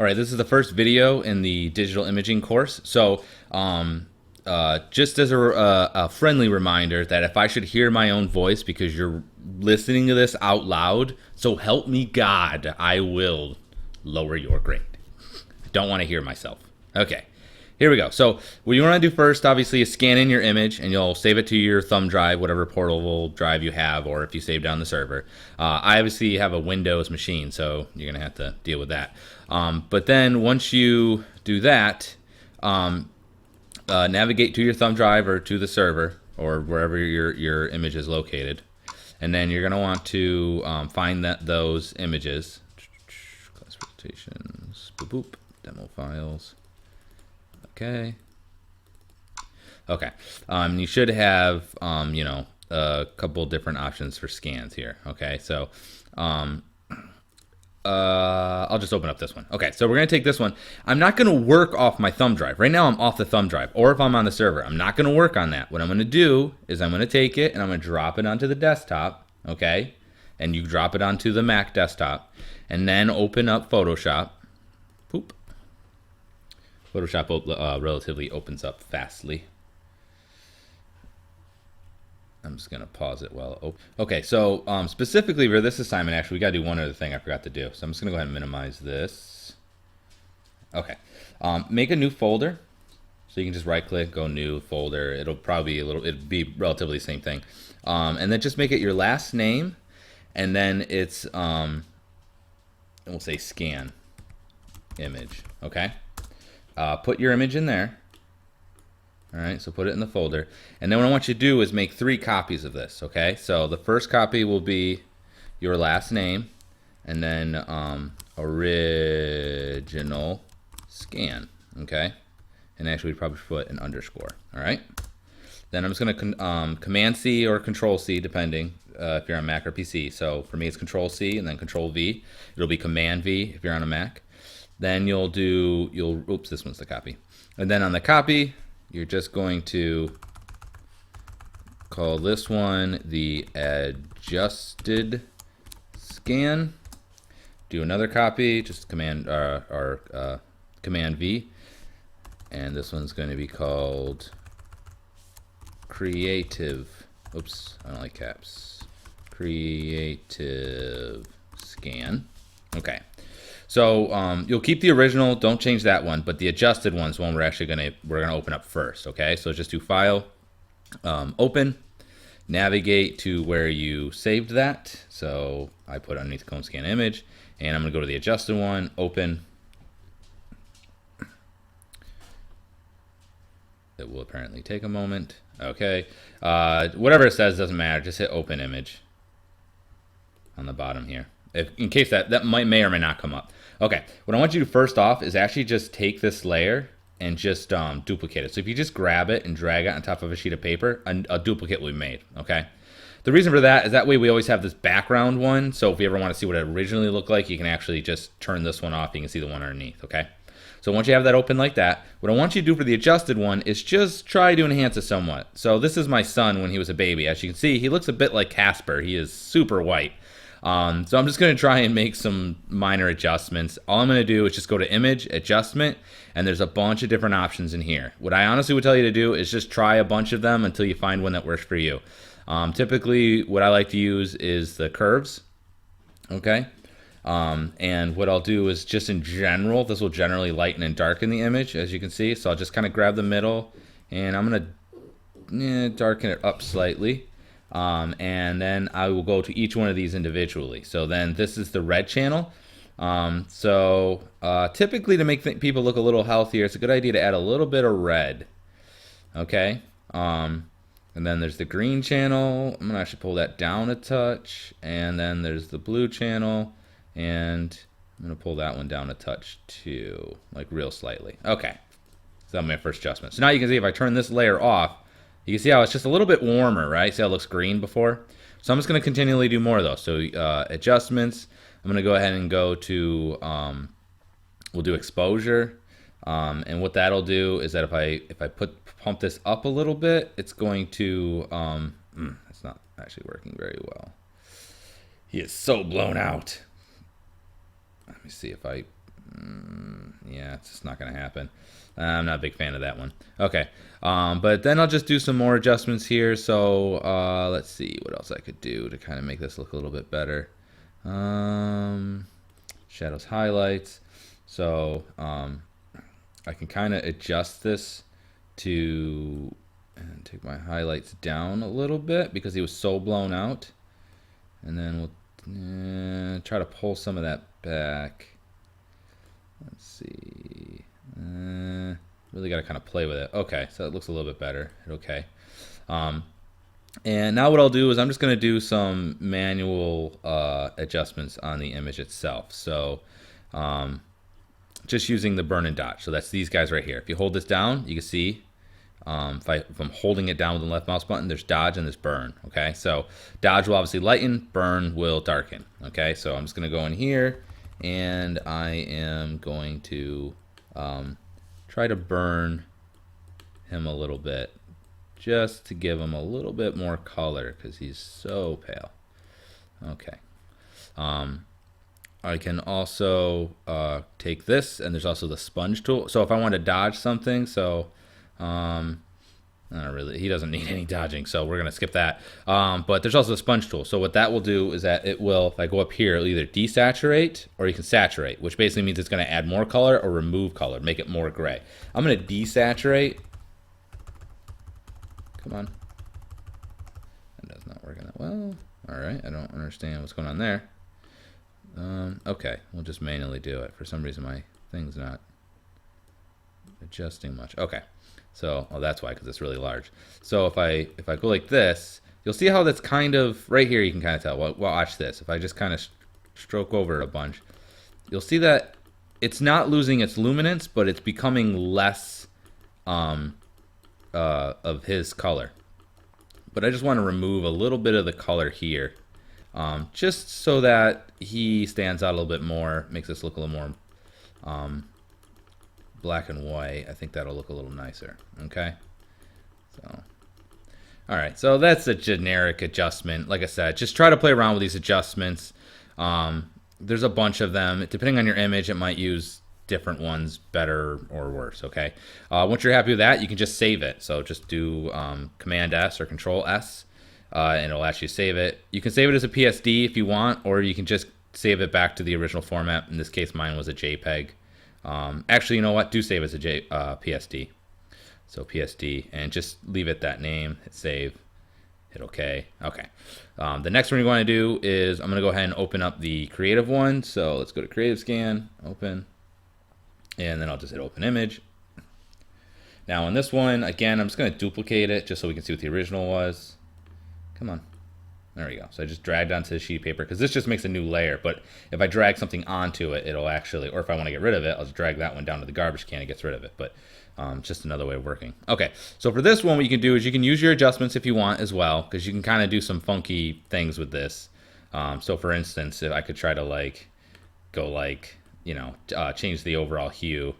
All right, this is the first video in the digital imaging course. So, just as a friendly reminder that if I should hear my own voice because you're listening to this out loud, so help me God, I will lower your grade. I don't want to hear myself. Okay, here we go. So what you want to do first, obviously, is scan in your image, and you'll save it to your thumb drive, whatever portable drive you have, or if you save down the server. I obviously have a Windows machine, so you're going to have to deal with that. But then once you do that, navigate to your thumb drive or to the server or wherever your image is located. And then you're going to want to find those images. Classifications, boop, boop, demo files. Okay. Okay. You should have, a couple different options for scans here. Okay. So, I'll just open up this one. Okay, so we're going to take this one. I'm not going to work off my thumb drive. Right now I'm off the thumb drive, or if I'm on the server, I'm not going to work on that. What I'm going to do is I'm going to take it and I'm going to drop it onto the desktop, okay? And you drop it onto the Mac desktop, and then open up Photoshop. Poop. Photoshop relatively opens up fastly. I'm just going to pause it while okay, so specifically for this assignment, actually, we got to do one other thing I forgot to do. So I'm just going to go ahead and minimize this. Okay. Make a new folder. So you can just right click, go new folder. It'll probably it'll be relatively the same thing. And then just make it your last name, and then it's we'll say scan image. Okay. Put your image in there. All right, so put it in the folder. And then what I want you to do is make 3 copies of this, okay? So the first copy will be your last name, and then original scan, okay? And actually, we'd probably put an underscore, all right? Then I'm just gonna Command-C or Control-C, depending if you're on Mac or PC. So for me, it's Control-C and then Control-V. It'll be Command-V if you're on a Mac. Then oops, this one's the copy. And then on the copy, you're just going to call this one the adjusted scan. Do another copy, just Command V, and this one's going to be called creative. Oops, I don't like caps. Creative scan. Okay. So you'll keep the original, don't change that one, but the adjusted one's one we're gonna open up first. Okay, so just do File, Open, navigate to where you saved that. So I put underneath cone scan image, and I'm gonna go to the adjusted one, Open. It will apparently take a moment. Okay, whatever it says doesn't matter. Just hit Open Image on the bottom here. In case that may or may not come up. Okay, what I want you to do first off is actually just take this layer and just duplicate it. So if you just grab it and drag it on top of a sheet of paper, a duplicate will be made, okay? The reason for that is that way we always have this background one, so if you ever want to see what it originally looked like, you can actually just turn this one off, you can see the one underneath, okay? So once you have that open like that, what I want you to do for the adjusted one is just try to enhance it somewhat. So this is my son when he was a baby. As you can see, he looks a bit like Casper. He is super white. So I'm just going to try and make some minor adjustments. All I'm going to do is just go to Image, Adjustment, and there's a bunch of different options in here. What I honestly would tell you to do is just try a bunch of them until you find one that works for you. Typically, what I like to use is the curves, okay? And what I'll do is just in general, this will generally lighten and darken the image, as you can see. So I'll just kind of grab the middle, and I'm going to darken it up slightly. And then I will go to each one of these individually. So then this is the red channel. Typically to make people look a little healthier, it's a good idea to add a little bit of red. Okay. And then there's the green channel. I'm going to actually pull that down a touch. And then there's the blue channel. And I'm going to pull that one down a touch too, like real slightly. Okay. So that's my first adjustment. So now you can see if I turn this layer off, you can see how it's just a little bit warmer, right? See how it looks green before? So I'm just going to continually do more of those. So adjustments, I'm going to go ahead and go to, we'll do exposure. And what that'll do is that if I pump this up a little bit, it's going to, it's not actually working very well. He is so blown out. Let me see if I, Yeah, it's just not going to happen. I'm not a big fan of that one. Okay, but then I'll just do some more adjustments here. So let's see what else I could do to kind of make this look a little bit better. Shadows, highlights. So I can kind of adjust this to and take my highlights down a little bit because he was so blown out. And then we'll try to pull some of that back. Let's see. Really got to kind of play with it. Okay, so it looks a little bit better. Okay. And now what I'll do is I'm just going to do some manual adjustments on the image itself. So just using the burn and dodge. So that's these guys right here. If you hold this down, you can see if I'm holding it down with the left mouse button, there's dodge and there's burn. Okay, so dodge will obviously lighten, burn will darken. Okay, so I'm just going to go in here and I am going to try to burn him a little bit just to give him a little bit more color because he's so pale. Okay. I can also take this, and there's also the sponge tool. So if I want to dodge something, so not really, he doesn't need any dodging, so we're gonna skip that. But there's also the sponge tool. So what that will do is that it will, if I go up here, it'll either desaturate or you can saturate, which basically means it's gonna add more color or remove color, make it more gray. I'm gonna desaturate. Come on. That does not work that well. All right, I don't understand what's going on there. Okay, we'll just manually do it. For some reason, my thing's not adjusting much. Okay, so that's why, because it's really large. So if I go like this, you'll see how that's kind of right here. You can kind of tell. Well, watch this. If I just kind of stroke over it a bunch, you'll see that it's not losing its luminance, but it's becoming less of his color. But I just want to remove a little bit of the color here. Just so that he stands out a little bit more, makes this look a little more black and white. I think that'll look a little nicer. Okay, so all right, so that's a generic adjustment. Like I said, just try to play around with these adjustments. There's a bunch of them. Depending on your image, it might use different ones better or worse. Okay, once you're happy with that, you can just save it. So just do Command S or Control S. And it'll actually save it. You can save it as a PSD if you want, or you can just save it back to the original format. In this case, mine was a JPEG. Actually, you know what? Do save as a PSD. So PSD, and just leave it that name. Hit save. Hit OK. Okay. The next one you're going to do is I'm going to go ahead and open up the creative one. So let's go to Creative Scan, open, and then I'll just hit Open Image. Now on this one, again, I'm just going to duplicate it just so we can see what the original was. Come on. There we go. So I just dragged onto the sheet of paper because this just makes a new layer. But if I drag something onto it, it'll actually, or if I want to get rid of it, I'll just drag that one down to the garbage can and it gets rid of it. But just another way of working. Okay. So for this one, what you can do is you can use your adjustments if you want as well, because you can kind of do some funky things with this. So for instance, if I could try to change the overall hue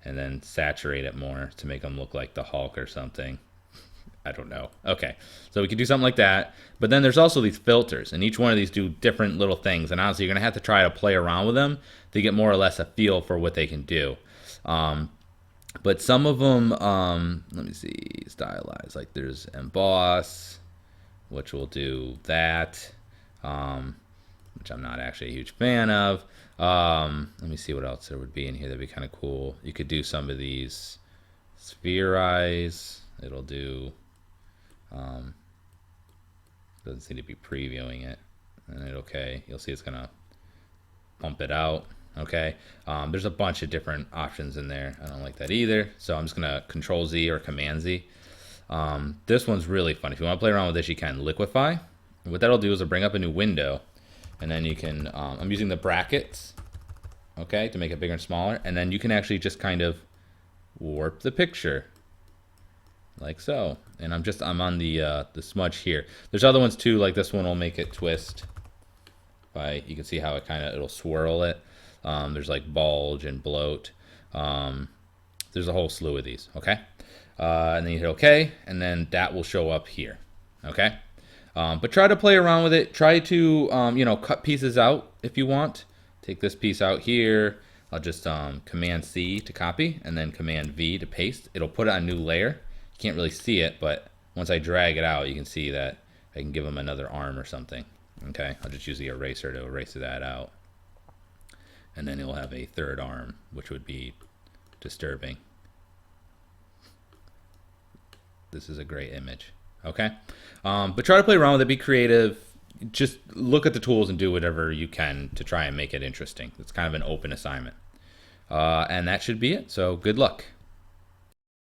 and then saturate it more to make them look like the Hulk or something. I don't know. Okay, so we can do something like that. But then there's also these filters, and each one of these do different little things. And honestly, you're going to have to try to play around with them to get more or less a feel for what they can do. But some of them, let me see, stylize. Like there's emboss, which will do that, which I'm not actually a huge fan of. Let me see what else there would be in here that'd be kind of cool. You could do some of these spherize. It'll do... doesn't seem to be previewing it. And okay, you'll see it's gonna pump it out. Okay, there's a bunch of different options in there. I don't like that either, so I'm just gonna Control Z or Command Z. This one's really fun. If you want to play around with this, you can Liquefy. What that'll do is it'll bring up a new window, and then you can I'm using the brackets, okay, to make it bigger and smaller, and then you can actually just kind of warp the picture like so. And I'm on the smudge here. There's other ones too, like this one will make it twist. You can see how it'll swirl it. There's like bulge and bloat. There's a whole slew of these, okay? And then you hit OK, and then that will show up here, okay? But try to play around with it. Try to cut pieces out if you want. Take this piece out here. I'll just Command C to copy and then Command V to paste. It'll put it on a new layer. You can't really see it, but once I drag it out, you can see that I can give them another arm or something. Okay, I'll just use the eraser to erase that out. And then it'll have a third arm, which would be disturbing. This is a great image. Okay, but try to play around with it, be creative. Just look at the tools and do whatever you can to try and make it interesting. It's kind of an open assignment. And that should be it. So good luck.